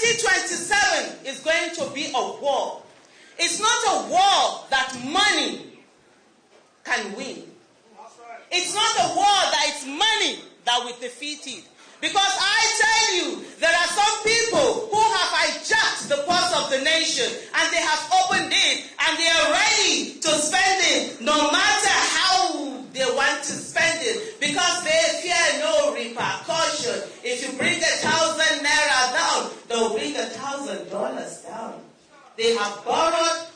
2027 is going to be a war. It's not a war that money can win. It's not a war that it's money that will defeat it. Because I tell you, there are some people who have hijacked the purse of the nation and they have opened it and they are ready to spend it no matter how they want to spend it because they fear no repercussion. If you bring 1,000 naira down, they'll bring $1,000 down. They have borrowed,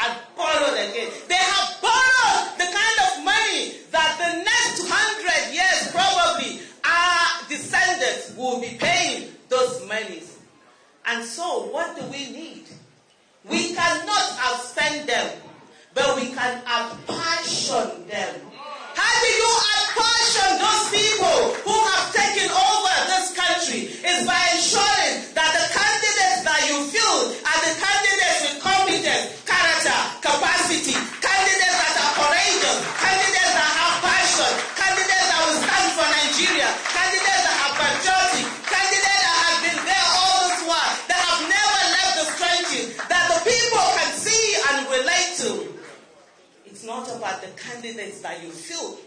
and borrowed again. They have borrowed the kind of money that the next 100 years probably our descendants will be paying those monies. And so what do we need? We cannot outspend them, but we can outpassion them. How do you outpassion those people who have taken over this country? Is by ensuring that the candidates that you field are the candidates with competence, character, capacity, candidates that are courageous, candidates that have passion, candidates that will stand for Nigeria, candidates that are patriotic, candidates that have been there all this while, that have never left the trenches, that the people can see and relate to. It's not about the candidates that you feel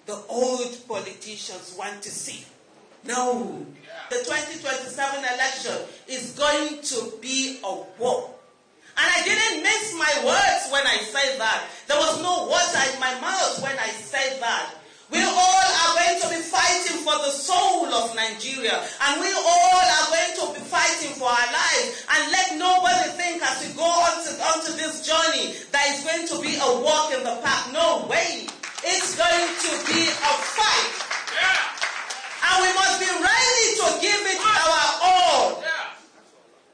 the old politicians want to see. No. The 2027 election is going to be a war. And I didn't mince my words when I said that. There was no water in my mouth when I said that. We all are going to be fighting for the soul of Nigeria. And we all are going to be fighting for our lives. And let nobody think as we go onto this journey that it's going to be a walk in the park. No way. It's going to be a fight. Yeah. And we must be ready to give it our all. Yeah.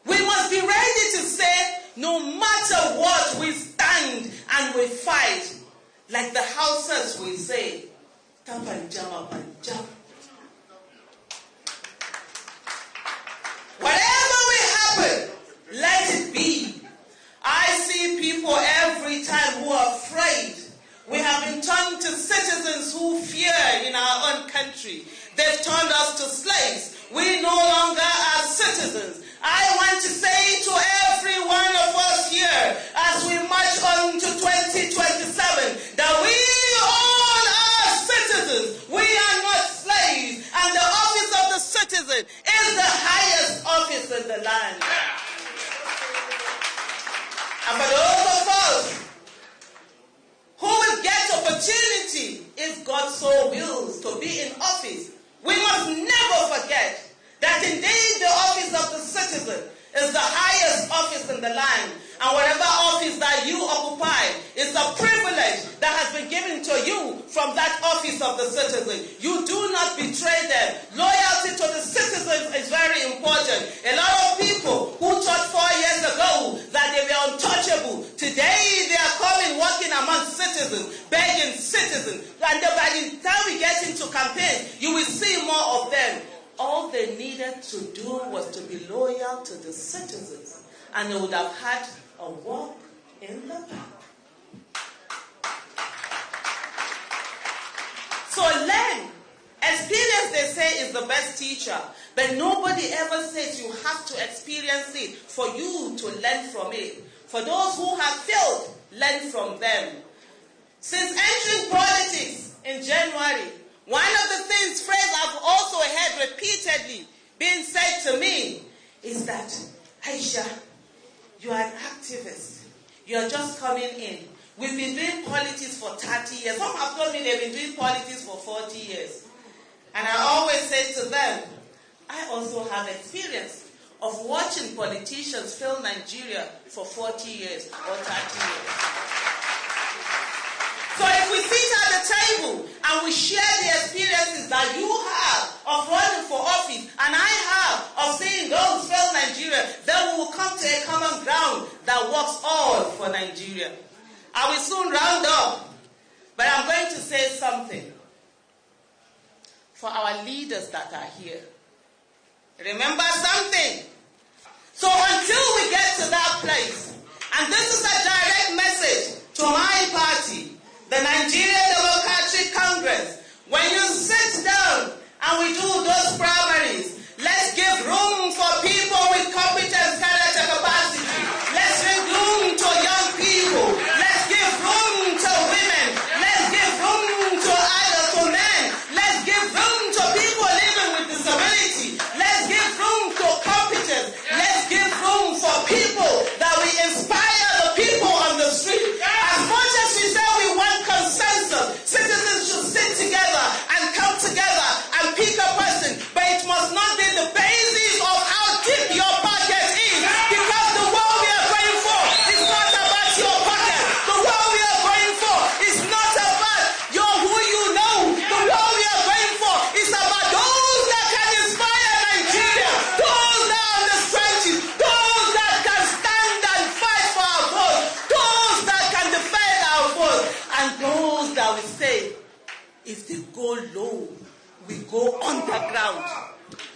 We must be ready to say, no matter what, we stand and we fight. Like the Hausas will say, whatever will happen, let it be. I see people every time who are afraid. We have been turned to citizens who fear in our own country. They've turned us to slaves. We no longer are citizens. I want to say to every one of us here, as we march on to 2027, that we all are citizens. We are not slaves. And the office of the citizen is the highest office in the land. And for those of us who will get opportunity if God so wills to be in office, we must never forget that indeed the office of the citizen is the highest office in the land. And whatever office that you occupy is a privilege that has been given to you from that office of the citizen. You do not betray them. Loyalty to the citizens is very important. A lot of people who thought 4 years ago that they were untouchable, today they are coming working among citizens, begging citizens. And by the time we get into campaign, you will see more of them. All they needed to do was to be loyal to the citizens, and they would have had a walk in the park. So learn. Experience, they say, is the best teacher. But nobody ever says you have to experience it for you to learn from it. For those who have failed, learn from them. Since entering politics in January, one of the phrases I've also heard repeatedly being said to me is that, Aisha, you are an activist. You are just coming in. We've been doing politics for 30 years. Some have told me they've been doing politics for 40 years. And I always say to them, I also have experience of watching politicians fail Nigeria for 40 years or 30 years. So if we sit at the table and we share the experiences that you have of running for office and I have of seeing those fail Nigeria, then we will come to a common ground that works all for Nigeria. I will soon round up, but I'm going to say something for our leaders that are here. Remember something. So until we get to that place, and this is a direct message to my party, the Nigerian Democratic Congress, when you sit down and we do those primaries, let's give room if they go low, we go underground.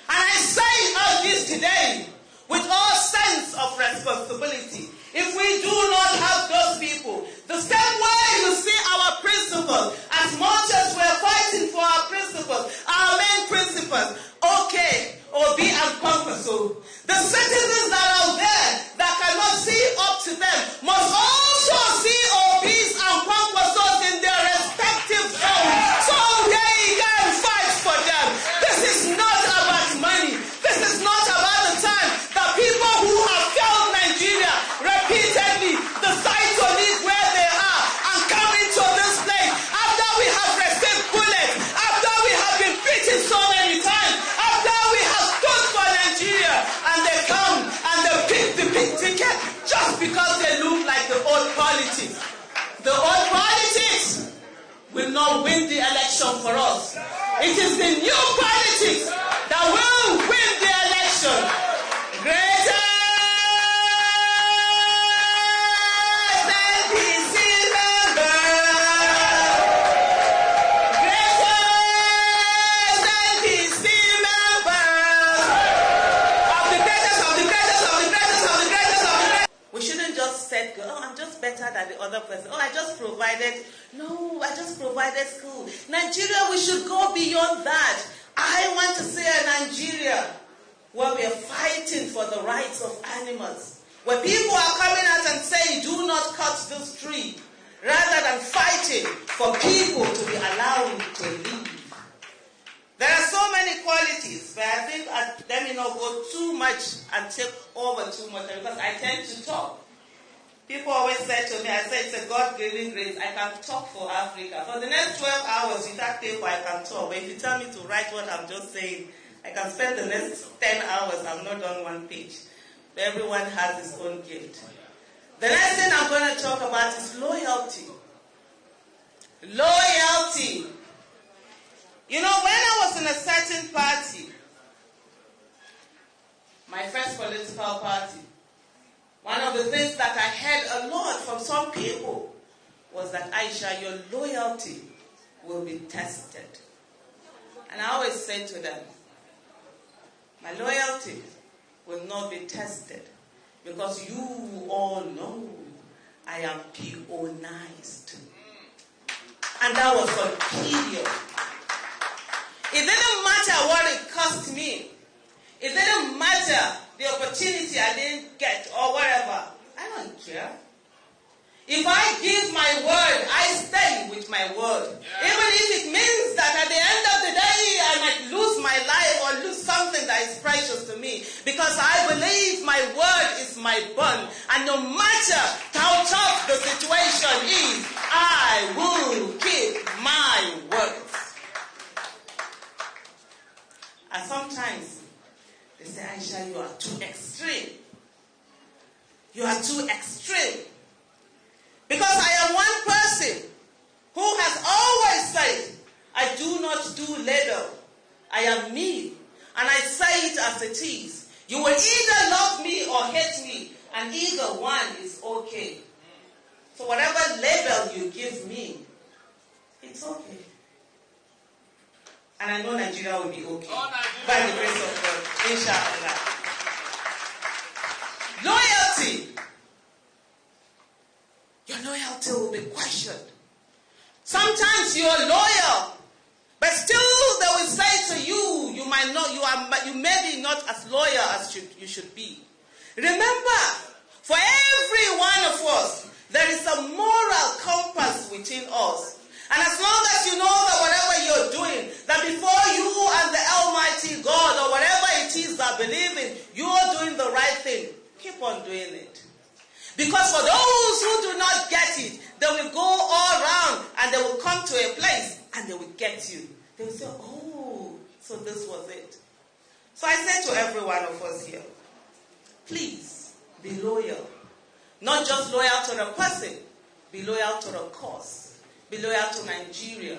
And I say all this today with all sense of responsibility. If we do not have those people, the same way you see our principles, as much as we're fighting for our principles, our main principles, okay, obey and conquer. So the citizens that are out there that cannot see up to them must also see obey and conquer those in their respective zones, so they can fight for them. This is not about money. This is not about the time that people who have failed Nigeria repeatedly decide to leave where they are and come into this place after we have received bullets, after we have been beaten so many times, after we have stood for Nigeria, and they come and they pick the big ticket just because they look like the old politics. The old politics will not win the election for us. It is the new politics that will win the election. Greater better than the other person. Oh, I just provided school. Nigeria, we should go beyond that. I want to see a Nigeria where we are fighting for the rights of animals, where people are coming out and saying, do not cut this tree, rather than fighting for people to be allowed to live. There are so many qualities, but I think let me not go too much and take over too much, because I tend to talk. People always say to me, I say it's a God-given grace. I can talk for Africa. For the next 12 hours without paper, I can talk. But if you tell me to write what I'm just saying, I can spend the next 10 hours. I'm not on one page. But everyone has his own gift. The next thing I'm going to talk about is loyalty. Loyalty. You know, when I was in a certain party, my first political party, one of the things that I heard a lot from some people was that, Aisha, your loyalty will be tested. And I always say to them, my loyalty will not be tested because you all know I am PO-nized. And that was on period. It didn't matter what it cost me. It didn't matter the opportunity I didn't get or whatever. I don't care. If I give my word, I stay with my word. Yeah. Even if it means that at the end of the day, I might lose my life or lose something that is precious to me. Because I believe my word is my bond. And no matter how tough the situation is, I will keep my words. And sometimes, they say, Aisha, you are too extreme. You are too extreme. Because I am one person who has always said, I do not do label. I am me. And I say it as it is. You will either love me or hate me. And either one is okay. So whatever label you give me, it's okay. And I know Nigeria will be okay. By the grace of God. Inshallah. Loyalty. Your loyalty will be questioned. Sometimes you are loyal, but still they will say to you, you may be not as loyal as you should be. Remember, for every one of us, there is a moral compass within us. And as long as you know that whatever you're doing, that before you and the Almighty God or whatever it is that believe in, you're doing the right thing, keep on doing it. Because for those who do not get it, they will go all around and they will come to a place and they will get you. They will say, oh, so this was it. So I say to every one of us here, please be loyal. Not just loyal to the person, be loyal to the cause. Be loyal to Nigeria.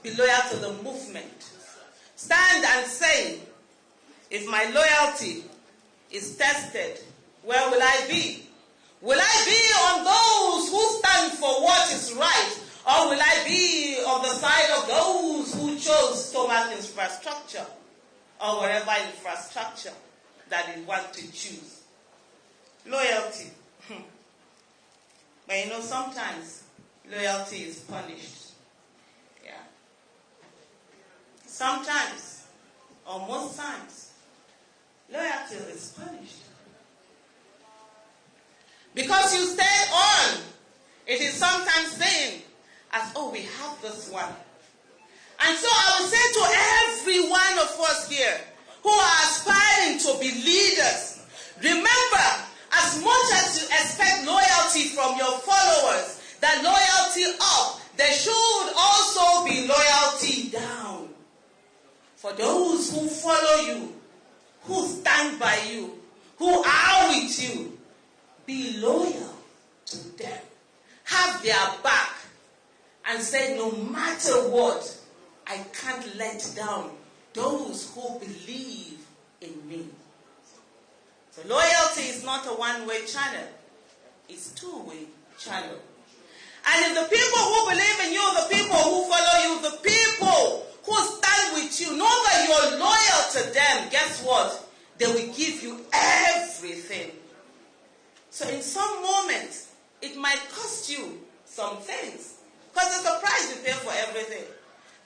Be loyal to the movement. Stand and say, if my loyalty is tested, where will I be? Will I be on those who stand for what is right? Or will I be on the side of those who chose stomach infrastructure or whatever infrastructure that they want to choose? Loyalty. But you know, sometimes loyalty is punished. Yeah. Sometimes, or most times, loyalty is punished. Because you stay on, it is sometimes seen as, oh, we have this one. And so I would say to every one of us here who are aspiring to be leaders, remember, as much as you expect loyalty from your followers, that loyalty up, there should also be loyalty down. For those who follow you, who stand by you, who are with you, be loyal to them. Have their back and say, no matter what, I can't let down those who believe in me. So loyalty is not a one-way channel. It's a two-way channel. And if the people who believe in you, the people who follow you, the people who stand with you, know that you're loyal to them, guess what? They will give you everything. So in some moments, it might cost you some things. Because there's a price you pay for everything.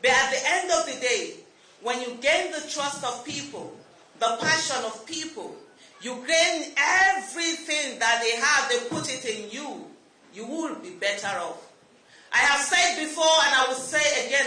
But at the end of the day, when you gain the trust of people, the passion of people, you gain everything that they have, they put it in you, you will be better off. I have said before and I will say again,